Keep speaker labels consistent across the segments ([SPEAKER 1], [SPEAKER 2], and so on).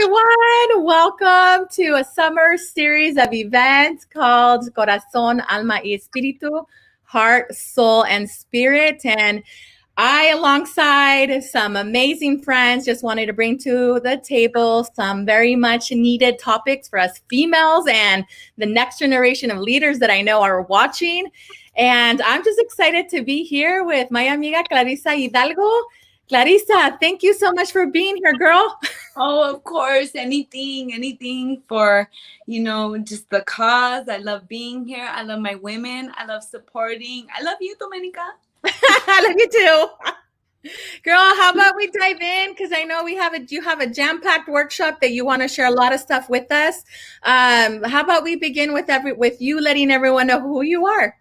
[SPEAKER 1] everyone. Welcome to a summer series of events called Corazon Alma Espiritu, Heart, Soul, and Spirit. And I, alongside some amazing friends, just wanted to bring to the table some very much needed topics for us females and the next generation of leaders that I know are watching. And I'm just excited to be here with my amiga Clarissa Hidalgo. Clarissa, thank you so much for being here, girl.
[SPEAKER 2] Oh, of course. Anything for, just the cause. I love being here. I love my women. I love supporting. I love you, Domenica.
[SPEAKER 1] I love you too. Girl, how about we dive in? Because I know you have a jam-packed workshop that you want to share a lot of stuff with us. How about we begin with you letting everyone know who you are?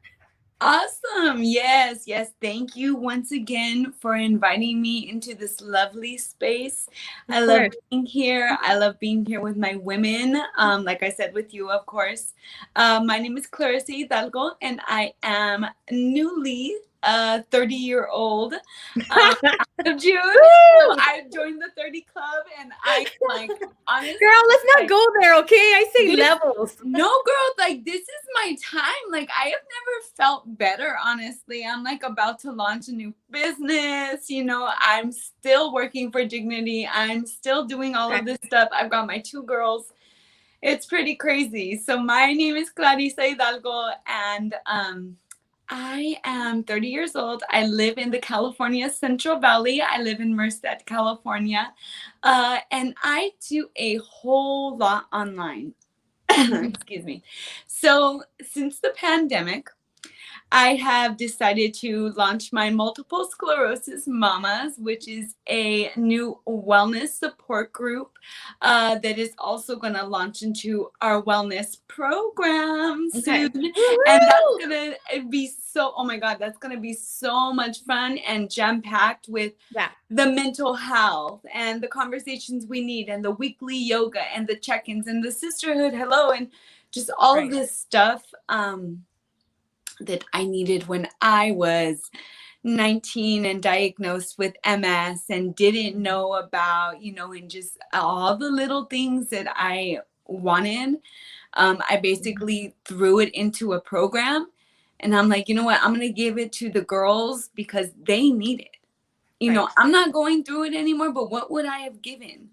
[SPEAKER 2] Awesome. Yes. Thank you once again for inviting me into this lovely space. I love being here. I love being here with my women. Like I said, with you, of course. My name is Clarissa Hidalgo, and I am newly 30-year-old June. So I joined the 30 club, and I honestly,
[SPEAKER 1] girl, let's not go there, okay? I say levels.
[SPEAKER 2] No, girl, this is my time. I have never felt better, honestly. I'm about to launch a new business. I'm still working for dignity. I'm still doing all of this stuff. I've got my 2 girls. It's pretty crazy. So my name is Clarissa Hidalgo, and I am 30 years old. I live in the California Central Valley. I live in Merced, California. And I do a whole lot online. Excuse me. So since the pandemic, I have decided to launch my Multiple Sclerosis Mamas, which is a new wellness support group that is also going to launch into our wellness program soon. And that's going to be oh my God, that's going to be so much fun and jam-packed with the mental health and the conversations we need and the weekly yoga and the check-ins and the sisterhood hello and just all of this stuff that I needed when I was 19 and diagnosed with MS and didn't know about, and just all the little things that I wanted. I basically threw it into a program, and I'm like, you know what? I'm going to give it to the girls because they need it. I'm not going through it anymore, but what would I have given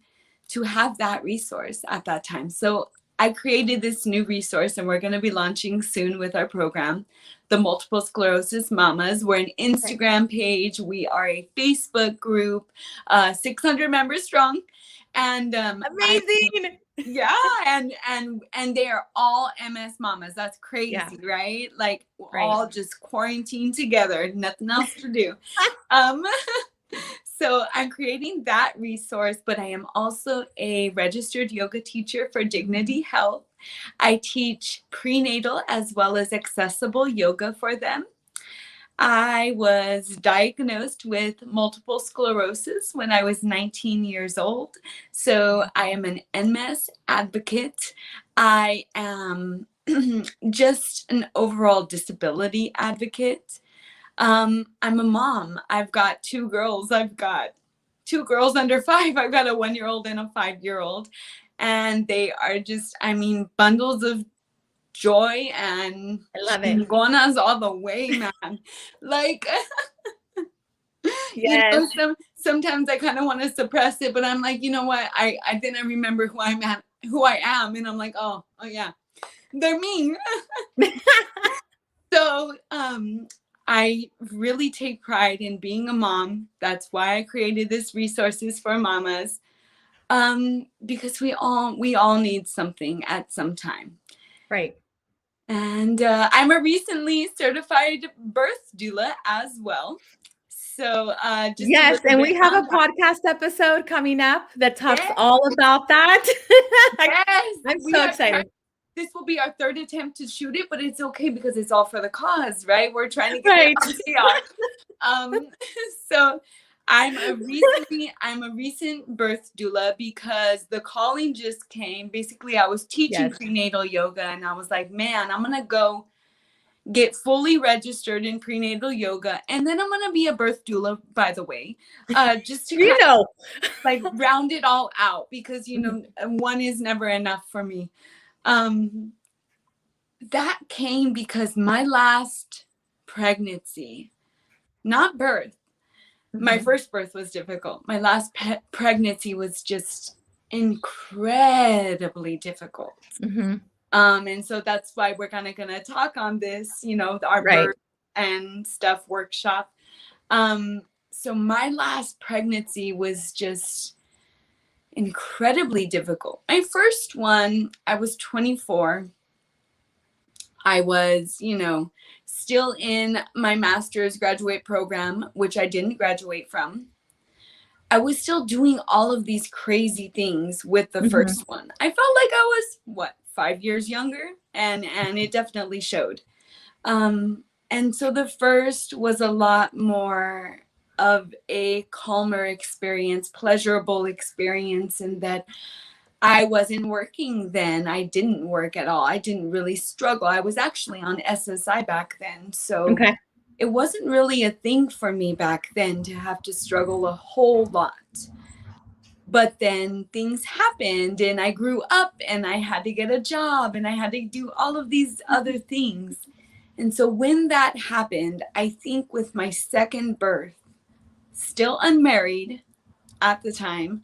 [SPEAKER 2] to have that resource at that time? So I created this new resource, and we're going to be launching soon with our program, the Multiple Sclerosis Mamas. We're an Instagram page. We are a Facebook group, 600 members strong. And
[SPEAKER 1] amazing.
[SPEAKER 2] And they are all MS mamas. That's crazy, right? We're all just quarantined together, nothing else to do. So I'm creating that resource, but I am also a registered yoga teacher for Dignity Health. I teach prenatal as well as accessible yoga for them. I was diagnosed with multiple sclerosis when I was 19 years old. So I am an MS advocate. I am just an overall disability advocate. I'm a mom. I've got 2 girls. I've got 2 girls under 5. I've got a 1-year-old and a 5-year-old. And they are just, bundles of joy and
[SPEAKER 1] I love it.
[SPEAKER 2] Gonas all the way, man. Sometimes I kind of want to suppress it, but I'm like, you know what? I didn't remember who I am. And I'm like, oh yeah, they're me. So, I really take pride in being a mom. That's why I created this resources for mamas. Because we all need something at some time.
[SPEAKER 1] Right.
[SPEAKER 2] And I'm a recently certified birth doula as well. So
[SPEAKER 1] yes, and we have a podcast episode coming up that talks all about that.
[SPEAKER 2] Yes,
[SPEAKER 1] I'm so excited.
[SPEAKER 2] This will be our 3rd attempt to shoot it, but it's okay because it's all for the cause, right? We're trying to get it on. So I'm a recent birth doula because the calling just came. Basically, I was teaching prenatal yoga, and I was like, man, I'm gonna go get fully registered in prenatal yoga, and then I'm going to be a birth doula, by the way, just to kind of like round it all out, because, you know, one is never enough for me. That came because my last pregnancy, not birth, my first birth was difficult. My last pregnancy was just incredibly difficult. And so that's why we're kind of going to talk on this, you know, our birth and stuff workshop. So my last pregnancy was just incredibly difficult. My first one, I was 24. I was, you know, still in my master's graduate program, which I didn't graduate from. I was still doing all of these crazy things with the first one. I felt like I was, 5 years younger? And it definitely showed. And so the first was a lot more of a calmer experience, pleasurable experience, in that I wasn't working then. I didn't work at all. I didn't really struggle. I was actually on SSI back then. So it wasn't really a thing for me back then to have to struggle a whole lot. But then things happened and I grew up and I had to get a job and I had to do all of these other things. And so when that happened, I think with my second birth, still unmarried at the time,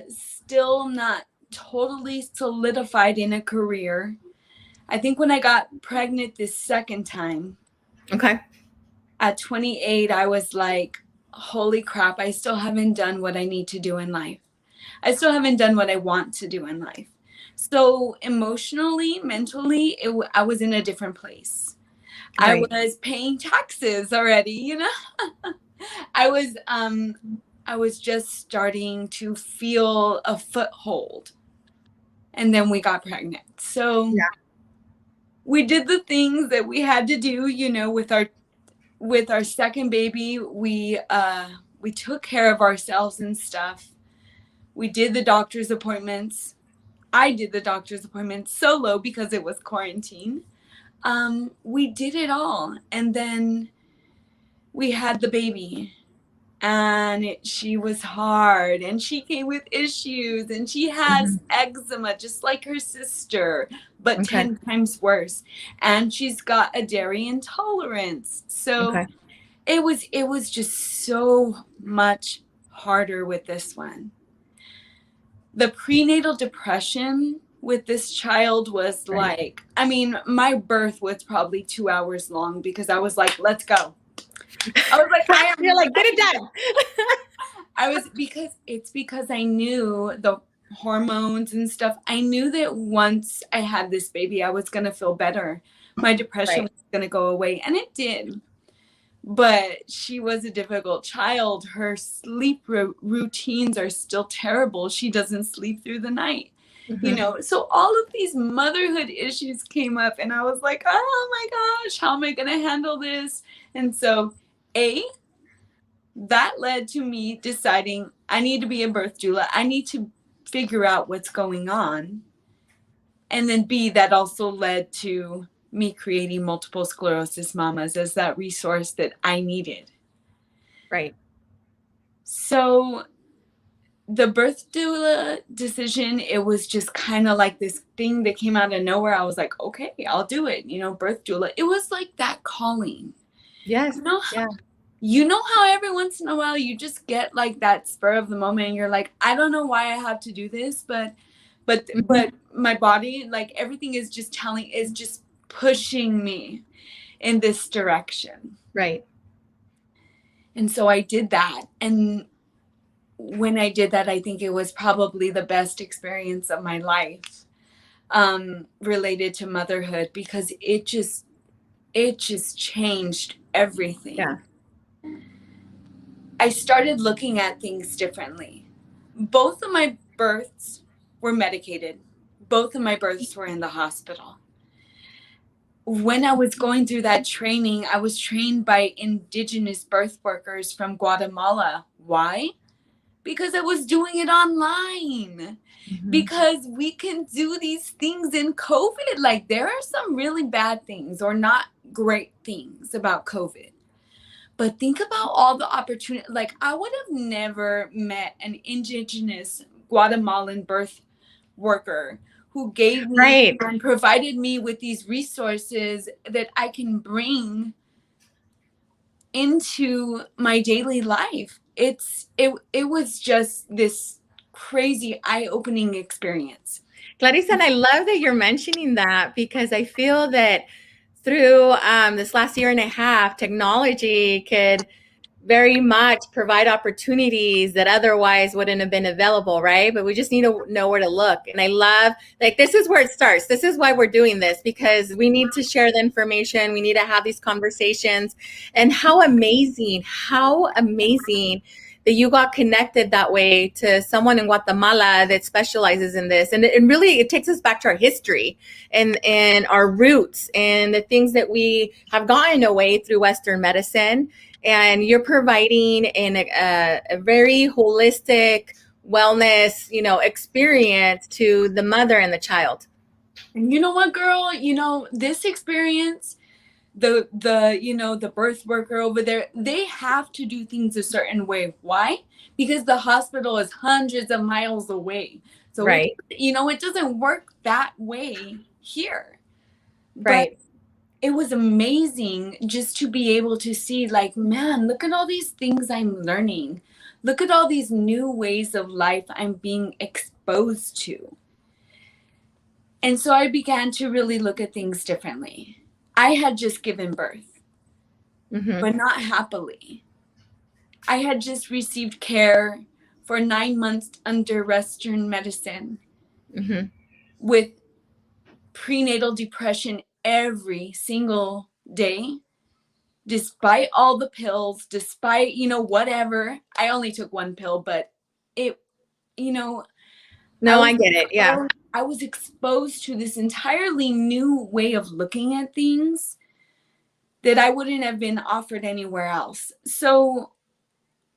[SPEAKER 2] still not totally solidified in a career. I think when I got pregnant this second time, at 28, I was like, holy crap, I still haven't done what I need to do in life. I still haven't done what I want to do in life. So emotionally, mentally, I was in a different place. I was paying taxes already, you know. I was just starting to feel a foothold. And then we got pregnant. So we did the things that we had to do, you know, with our second baby. We took care of ourselves and stuff. We did the doctor's appointments. I did the doctor's appointments solo because it was quarantine. We did it all. And then we had the baby. And she was hard, and she came with issues, and she has eczema just like her sister, but 10 times worse. And she's got a dairy intolerance. So it was just so much harder with this one. The prenatal depression with this child was like, I mean, my birth was probably 2 hours long because I was like, let's go. I was like, you're like, get it done. because I knew the hormones and stuff. I knew that once I had this baby, I was going to feel better. My depression was going to go away. And it did. But she was a difficult child. Her sleep routines are still terrible. She doesn't sleep through the night. You know, so all of these motherhood issues came up, and I was like, oh my gosh, how am I going to handle this? And so that led to me deciding I need to be a birth doula. I need to figure out what's going on. And then B, that also led to me creating Multiple Sclerosis Mamas as that resource that I needed. So the birth doula decision, it was just kind of like this thing that came out of nowhere. I was like, okay, I'll do it. You know, birth doula. It was like that calling.
[SPEAKER 1] Yes.
[SPEAKER 2] You know how every once in a while you just get like that spur of the moment and you're like, I don't know why I have to do this, but my body, like everything is just pushing me in this direction. And so I did that. And when I did that, I think it was probably the best experience of my life, related to motherhood, because it just changed everything. I started looking at things differently. Both of my births were medicated. Both of my births were in the hospital. When I was going through that training, I was trained by indigenous birth workers from Guatemala. Why? Because I was doing it online. Because we can do these things in COVID. Like, there are some really bad things, or not great things about COVID. But think about all the opportunity. Like, I would have never met an indigenous Guatemalan birth worker who gave me
[SPEAKER 1] Right.
[SPEAKER 2] and provided me with these resources that I can bring into my daily life. It was just this crazy eye-opening experience.
[SPEAKER 1] Clarissa, and I love that you're mentioning that, because I feel that through this last year and a half, technology could very much provide opportunities that otherwise wouldn't have been available, right? But we just need to know where to look. And I love, like, this is where it starts. This is why we're doing this, because we need to share the information. We need to have these conversations. And how amazing that you got connected that way to someone in Guatemala that specializes in this. And it really, it takes us back to our history and our roots and the things that we have gotten away through Western medicine. And you're providing a very holistic wellness, experience to the mother and the child.
[SPEAKER 2] And you know what, girl? This experience, the birth worker over there, they have to do things a certain way. Why? Because the hospital is hundreds of miles away. So
[SPEAKER 1] right.
[SPEAKER 2] it doesn't work that way here.
[SPEAKER 1] Right.
[SPEAKER 2] But it was amazing just to be able to see, like, man, look at all these things I'm learning. Look at all these new ways of life I'm being exposed to. And so I began to really look at things differently. I had just given birth, but not happily. I had just received care for 9 months under Western medicine with prenatal depression every single day, despite all the pills, despite, whatever. I only took one pill, but it,
[SPEAKER 1] No, I get it. Yeah.
[SPEAKER 2] I was exposed to this entirely new way of looking at things that I wouldn't have been offered anywhere else. So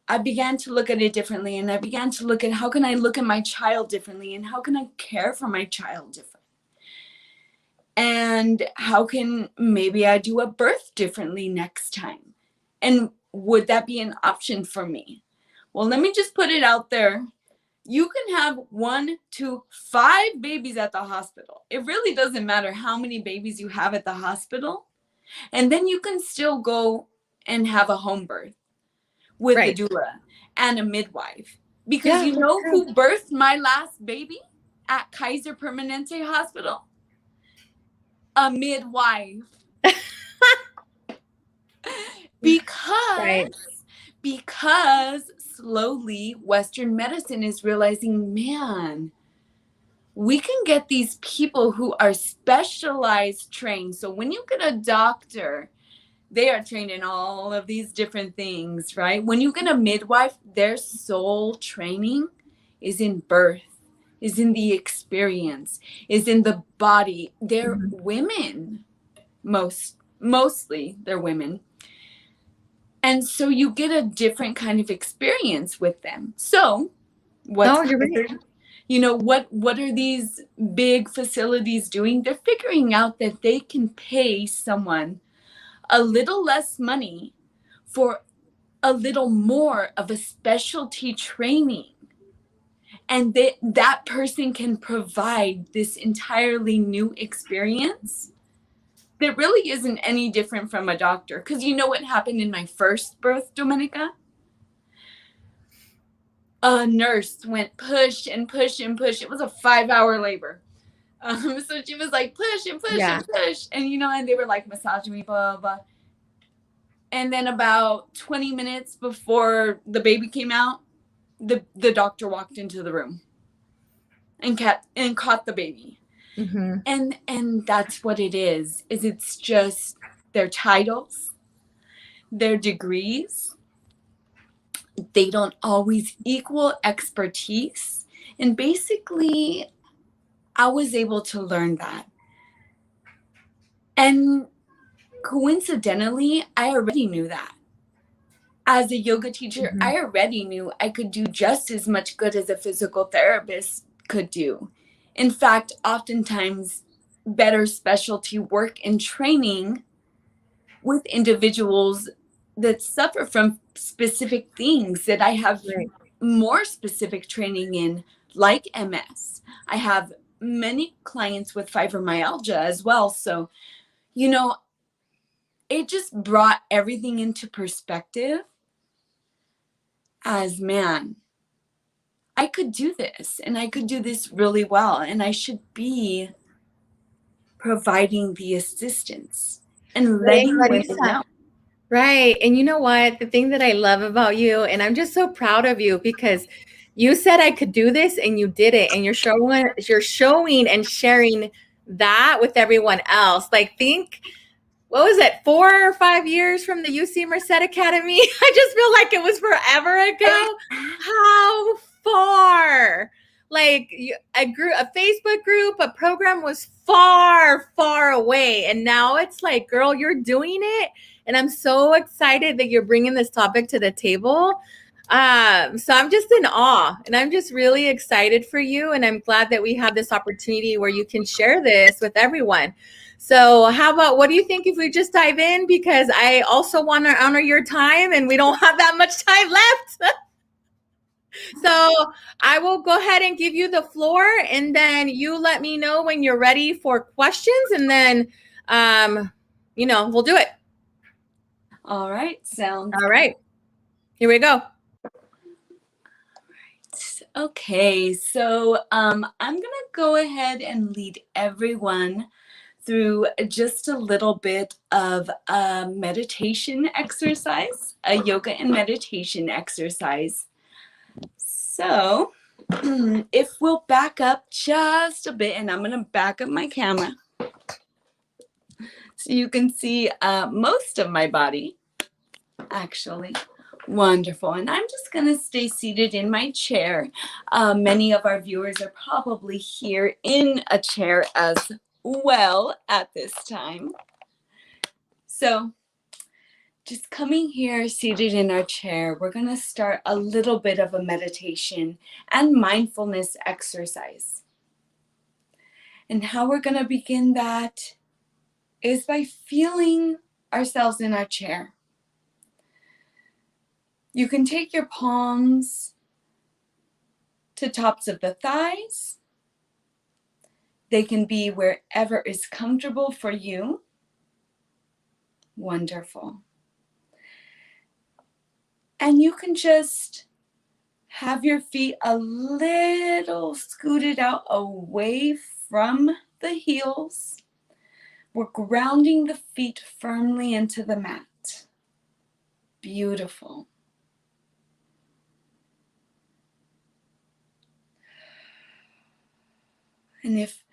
[SPEAKER 2] I began to look at it differently, and I began to look at how can I look at my child differently, and how can I care for my child differently? And how can maybe I do a birth differently next time? And would that be an option for me? Well, let me just put it out there. You can have 1 to 5 babies at the hospital. It really doesn't matter how many babies you have at the hospital. And then you can still go and have a home birth with a doula and a midwife. Because who birthed my last baby at Kaiser Permanente Hospital? A midwife. Because slowly Western medicine is realizing, man, we can get these people who are specialized trained. So when you get a doctor, they are trained in all of these different things, right? When you get a midwife, their sole training is in birth, is in the experience, is in the body. They're women. Mostly they're women. And so you get a different kind of experience with them. So what are these big facilities doing? They're figuring out that they can pay someone a little less money for a little more of a specialty training. And that person can provide this entirely new experience that really isn't any different from a doctor. Because you know what happened in my first birth, Domenica? A nurse went push and push and push. It was a 5-hour labor. So she was like, push and push and push. And, and they were like massaging me, blah, blah, blah. And then about 20 minutes before the baby came out, the doctor walked into the room and caught the baby. And that's what it is it's just their titles, their degrees. They don't always equal expertise. And basically, I was able to learn that. And coincidentally, I already knew that. As a yoga teacher, I already knew I could do just as much good as a physical therapist could do. In fact, oftentimes better specialty work and training with individuals that suffer from specific things that I have
[SPEAKER 1] Right.
[SPEAKER 2] more specific training in, like MS. I have many clients with fibromyalgia as well. So, you know, it just brought everything into perspective as, man, I could do this and I could do this really well, and I should be providing the assistance and
[SPEAKER 1] Right,
[SPEAKER 2] letting women
[SPEAKER 1] Clarissa.
[SPEAKER 2] know.
[SPEAKER 1] Right. And you know what? The thing that I love about you, and I'm just so proud of you because you said I could do this and you did it. And you're showing and sharing that with everyone else. Like think, what was it, 4 or 5 years from the UC Merced Academy? I just feel like it was forever ago. How far? Like a Facebook group, a program was far, far away. And now it's like, girl, you're doing it. And I'm so excited that you're bringing this topic to the table. So I'm just in awe and I'm just really excited for you. And I'm glad that we have this opportunity where you can share this with everyone. So how about, what do you think if we just dive in? Because I also want to honor your time and we don't have that much time left. So I will go ahead and give you the floor and then you let me know when you're ready for questions and then, we'll do it.
[SPEAKER 2] All right, sounds
[SPEAKER 1] All right, here we go.
[SPEAKER 2] okay. So I'm gonna go ahead and lead everyone through just a little bit of a meditation exercise, a yoga and meditation exercise. So if we'll back up just a bit, and I'm going to back up my camera so you can see most of my body, actually. Wonderful. And I'm just going to stay seated in my chair. Many of our viewers are probably here in a chair as well at this time. So just coming here, seated in our chair, we're going to start a little bit of a meditation and mindfulness exercise. And how we're going to begin that is by feeling ourselves in our chair. You can take your palms to tops of the thighs. They can be wherever is comfortable for you. Wonderful. And you can just have your feet a little scooted out away from the heels. We're grounding the feet firmly into the mat. Beautiful. And if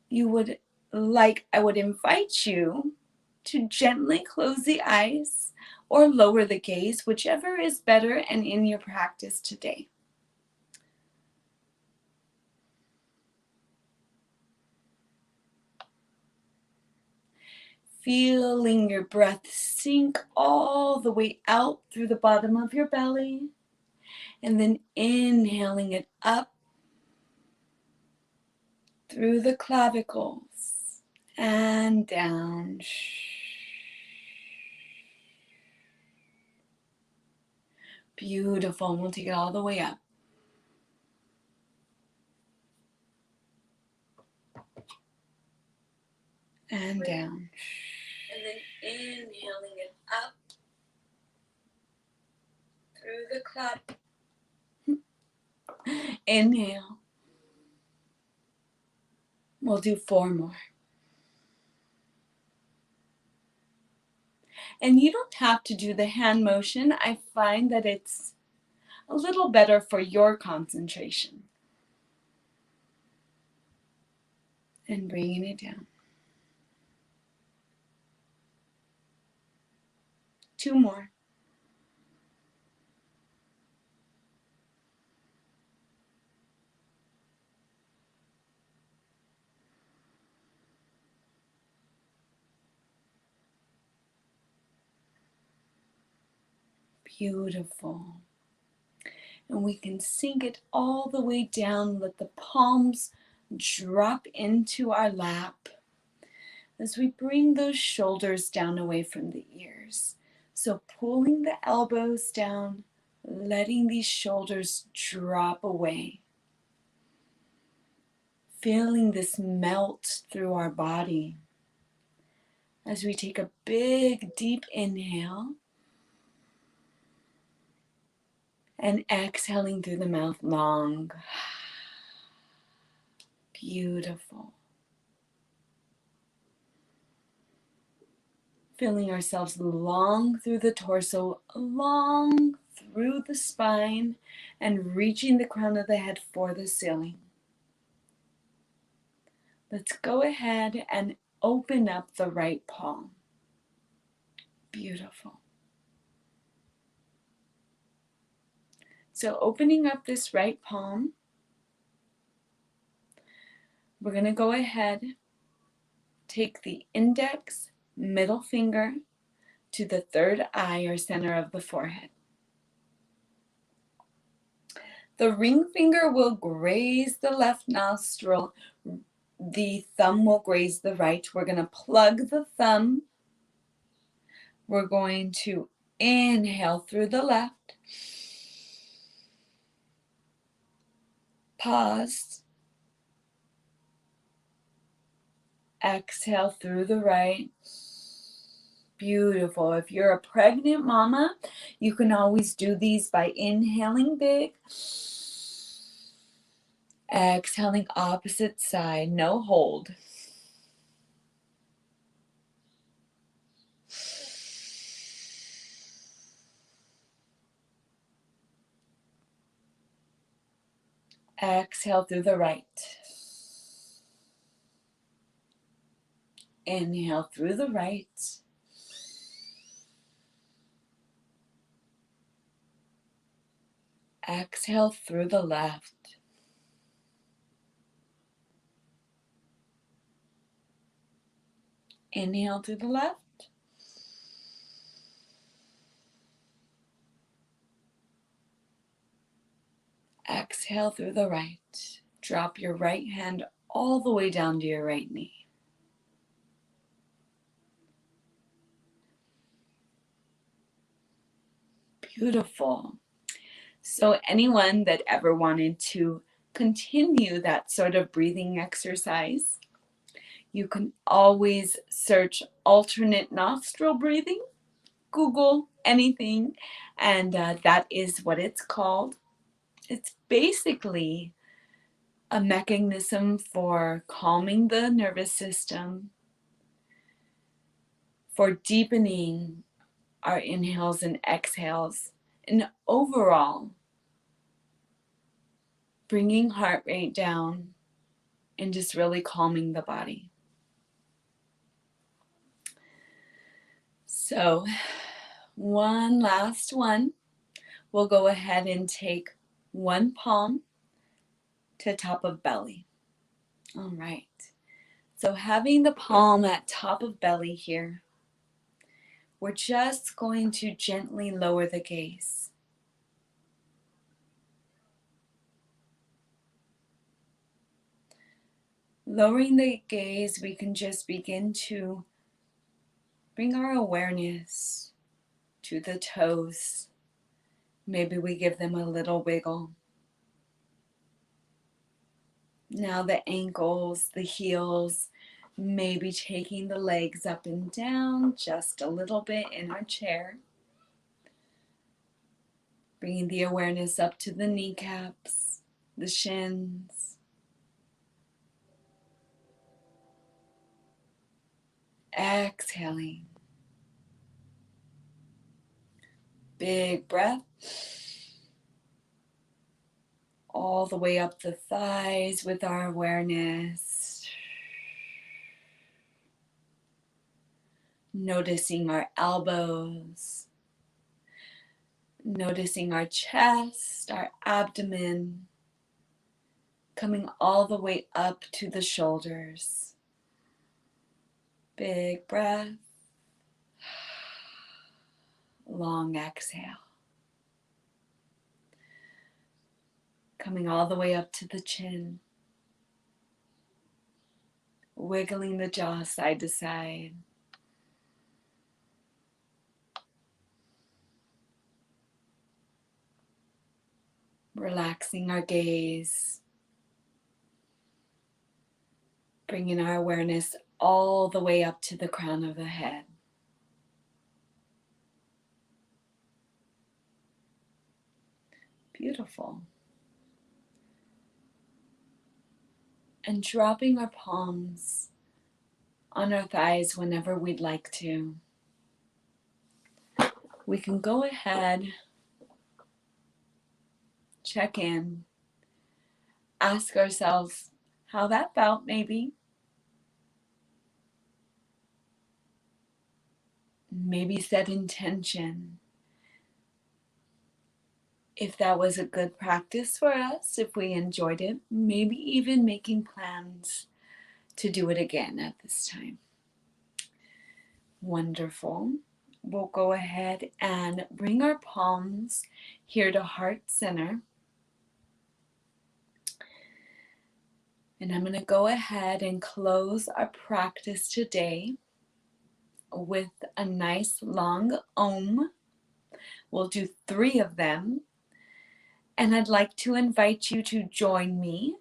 [SPEAKER 2] you would like, I would invite you to gently close the eyes or lower the gaze, whichever is better and in your practice today. Feeling your breath sink all the way out through the bottom of your belly, and then inhaling it up through the clavicles and down. Beautiful. We'll take it all the way up. And down. And then inhaling it up through the clap. Inhale. We'll do 4 more. And you don't have to do the hand motion. I find that it's a little better for your concentration. And bringing it down. 2 more. Beautiful. And we can sink it all the way down. Let the palms drop into our lap. as we bring those shoulders down away from the ears. So pulling the elbows down, letting these shoulders drop away. Feeling this melt through our body as we take a big, deep inhale and exhaling through the mouth long. Beautiful. Feeling ourselves long through the torso, long through the spine, and reaching the crown of the head for the ceiling. Let's go ahead and open up the right palm. Beautiful. So opening up this right palm, we're going to go ahead, take the index, middle finger to the third eye or center of the forehead. The ring finger will graze the left nostril. The thumb will graze the right. We're going to plug the thumb. We're going to inhale through the left. Pause. Exhale through the right. Beautiful. If you're a pregnant mama, you can always do these by inhaling big. Exhaling opposite side, no hold. Exhale through the right. Inhale through the right. Exhale through the left. Inhale through the left. Exhale through the right. Drop your right hand all the way down to your right knee. Beautiful. So anyone that ever wanted to continue that sort of breathing exercise, you can always search alternate nostril breathing, Google anything, and that is what it's called. It's basically a mechanism for calming the nervous system, for deepening our inhales and exhales, and overall bringing heart rate down and just really calming the body. So one last one. We'll go ahead and take one palm to top of belly. All right. So having the palm at top of belly here, we're just going to gently lower the gaze. Lowering the gaze, we can just begin to bring our awareness to the toes. Maybe we give them a little wiggle. Now the ankles, the heels, maybe taking the legs up and down just a little bit in our chair. Bringing the awareness up to the kneecaps, the shins. Exhaling. Big breath. All the way up the thighs with our awareness. Noticing our elbows. Noticing our chest, our abdomen. Coming all the way up to the shoulders. Big breath. Long exhale. Coming all the way up to the chin. wiggling the jaw side to side. Relaxing our gaze, bringing our awareness all the way up to the crown of the head. Beautiful. And dropping our palms on our thighs whenever we'd like to. We can go ahead, check in, ask ourselves how that felt maybe. Maybe set intention. If that was a good practice for us, if we enjoyed it, maybe even making plans to do it again at this time. Wonderful. We'll go ahead and bring our palms here to heart center. And I'm going to go ahead and close our practice today with a nice long Om. We'll do 3 of them. And I'd like to invite you to join me,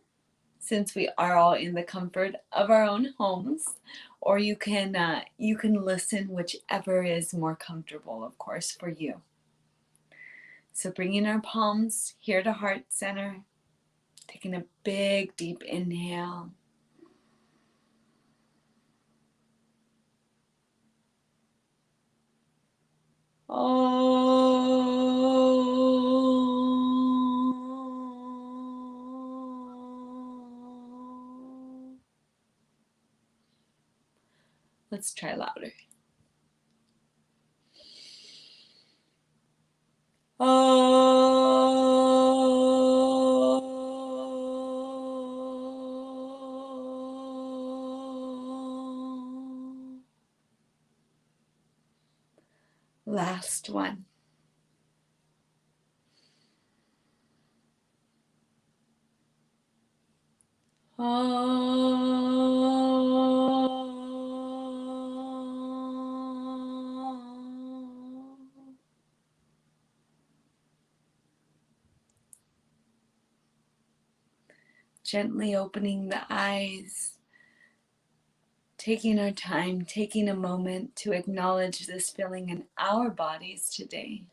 [SPEAKER 2] since we are all in the comfort of our own homes, or you can listen, whichever is more comfortable, of course, for you. So bringing our palms here to heart center, taking a big deep inhale. Let's try louder. Last one. Gently opening the eyes, taking our time, taking a moment to acknowledge this feeling in our bodies today.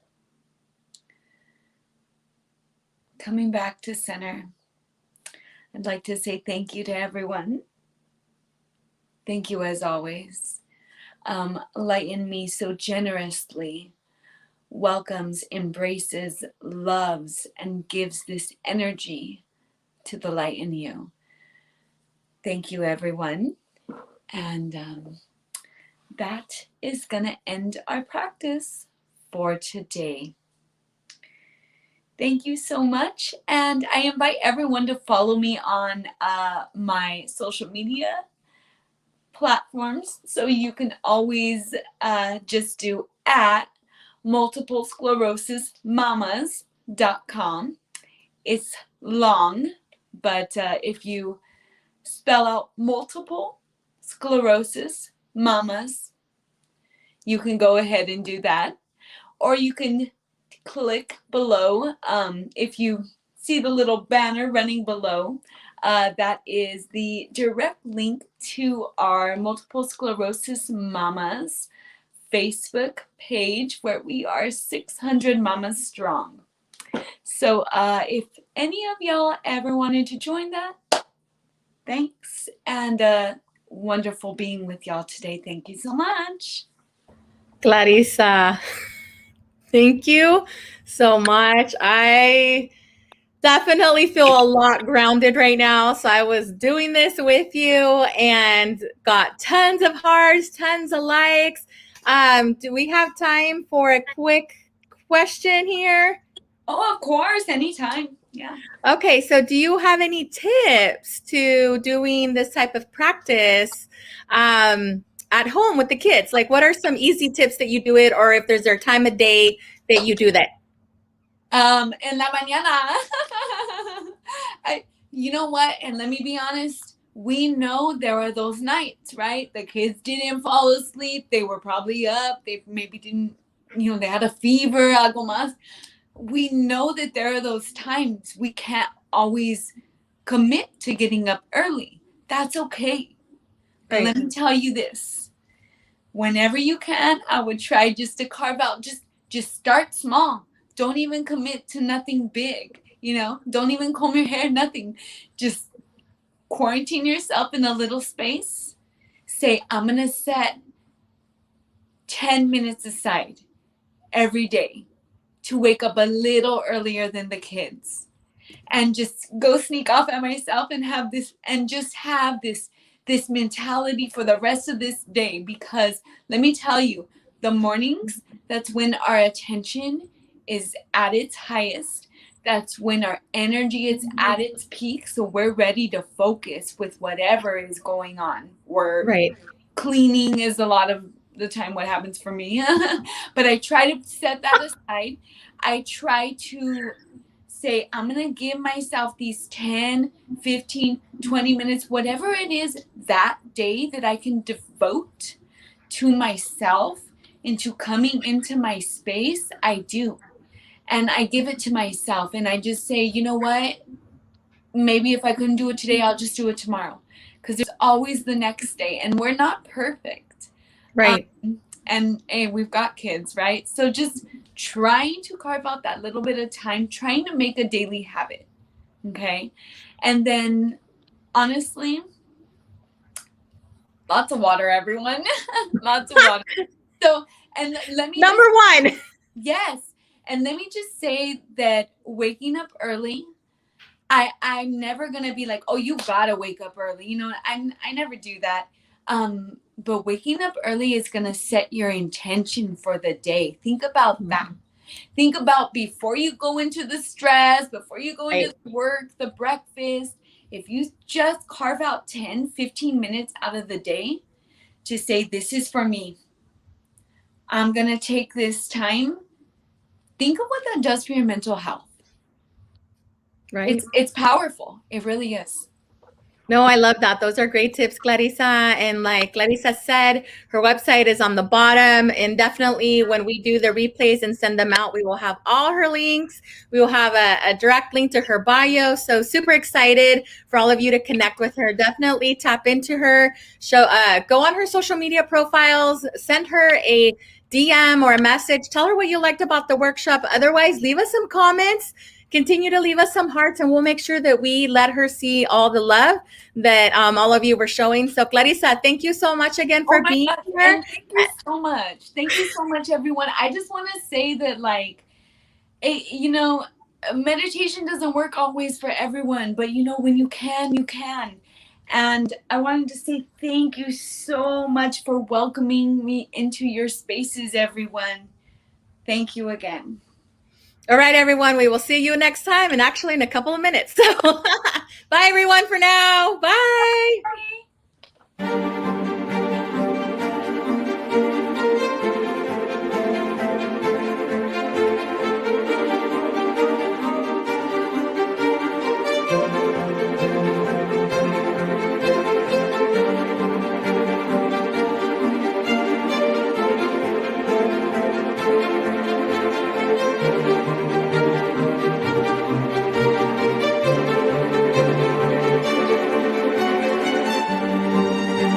[SPEAKER 2] Coming back to center, I'd like to say thank you to everyone. Thank you as always. Light in Me so generously welcomes, embraces, loves, and gives this energy to the light in you. Thank you, everyone. And that is going to end our practice for today. Thank you so much. And I invite everyone to follow me on my social media platforms. So you can always just do at multiplesclerosismamas.com. It's long, but if you spell out multiple sclerosis mamas, you can go ahead and do that. Or you can click below. If you see the little banner running below, that is the direct link to our Multiple Sclerosis Mamas Facebook page, where we are 600 mamas strong. So if any of y'all ever wanted to join that, thanks, and wonderful being with y'all today. Thank you so much.
[SPEAKER 1] Clarissa, thank you so much. I definitely feel a lot grounded right now. So I was doing this with you and got tons of hearts, tons of likes. Do we have time for a quick question here?
[SPEAKER 2] Oh, of course, anytime. Yeah.
[SPEAKER 1] Okay, so do you have any tips to doing this type of practice at home with the kids? Like, what are some easy tips that you do it, or if there's a time of day that you do that?
[SPEAKER 2] En la mañana. You know what? And let me be honest, we know there are those nights, right? The kids didn't fall asleep. They were probably up. They maybe didn't, they had a fever, algo más. We know that there are those times we can't always commit to getting up early. That's okay. But let me tell you this. Whenever you can, I would try just to carve out, just start small. Don't even commit to nothing big, Don't even comb your hair, nothing. Just quarantine yourself in a little space. Say, I'm going to set 10 minutes aside every day to wake up a little earlier than the kids, and just go sneak off at myself and have this mentality for the rest of this day. Because let me tell you, the mornings, that's when our attention is at its highest. That's when our energy is at its peak. So we're ready to focus with whatever is going on. Cleaning is a lot of the time what happens for me. But I try to set that aside. I try to say, I'm going to give myself these 10, 15, 20 minutes, whatever it is that day that I can devote to myself, into coming into my space. I do. And I give it to myself, and I just say, you know what? Maybe if I couldn't do it today, I'll just do it tomorrow. Because there's always the next day, and we're not perfect.
[SPEAKER 1] Right.
[SPEAKER 2] And hey, we've got kids, right? So just trying to carve out that little bit of time, trying to make a daily habit. Okay. And then honestly, lots of water, everyone. Lots of water. So, and let me
[SPEAKER 1] number one.
[SPEAKER 2] Yes. And let me just say that waking up early, I'm never going to be like, oh, you got to wake up early. I never do that. But waking up early is going to set your intention for the day. Think about that. Think about before you go into the stress, before you go into work, the breakfast, if you just carve out 10, 15 minutes out of the day to say, this is for me. I'm going to take this time. Think of what that does for your mental health.
[SPEAKER 1] Right.
[SPEAKER 2] It's powerful. It really is.
[SPEAKER 1] No, I love that. Those are great tips, Clarissa. And like Clarissa said, her website is on the bottom. And definitely when we do the replays and send them out, we will have all her links. We will have a direct link to her bio. So super excited for all of you to connect with her. Definitely tap into her. Go on her social media profiles, send her a DM or a message. Tell her what you liked about the workshop. Otherwise, leave us some comments. Continue to leave us some hearts, and we'll make sure that we let her see all the love that all of you were showing. So Clarissa, thank you so much again for being here.
[SPEAKER 2] And thank you so much. Thank you so much, everyone. I just want to say that, meditation doesn't work always for everyone, but when you can, you can. And I wanted to say thank you so much for welcoming me into your spaces, everyone. Thank you again.
[SPEAKER 1] All right, everyone. We will see you next time, and actually in a couple of minutes. So bye, everyone, for now. Bye.
[SPEAKER 2] Bye.